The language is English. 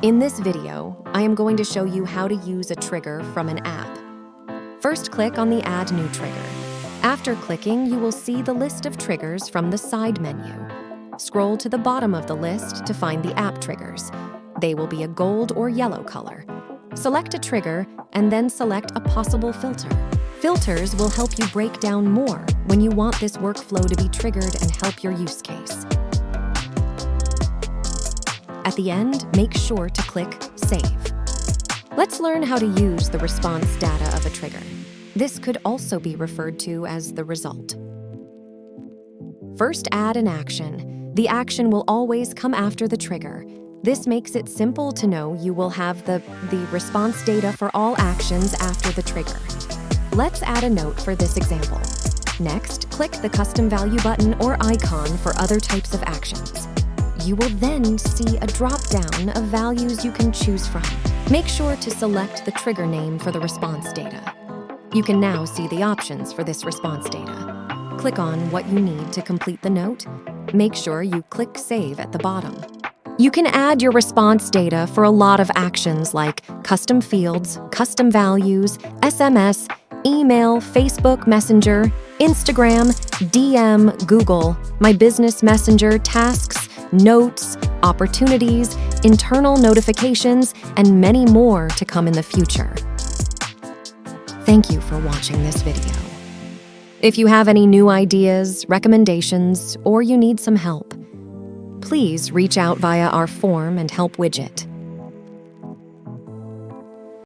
In this video, I am going to show you how to use a trigger from an app. First, click on the Add New Trigger. After clicking, you will see the list of triggers from the side menu. Scroll to the bottom of the list to find the app triggers. They will be a gold or yellow color. Select a trigger and then select a possible filter. Filters will help you break down more when you want this workflow to be triggered and help your use case. At the end, make sure to click Save. Let's learn how to use the response data of a trigger. This could also be referred to as the result. First, add an action. The action will always come after the trigger. This makes it simple to know you will have the response data for all actions after the trigger. Let's add a note for this example. Next, click the Custom Value button or icon for other types of actions. You will then see a drop-down of values you can choose from. Make sure to select the trigger name for the response data. You can now see the options for this response data. Click on what you need to complete the note. Make sure you click Save at the bottom. You can add your response data for a lot of actions like custom fields, custom values, SMS, email, Facebook Messenger, Instagram, DM, Google, My Business Messenger, tasks, notes, opportunities, internal notifications, and many more to come in the future. Thank you for watching this video. If you have any new ideas, recommendations, or you need some help, please reach out via our form and help widget.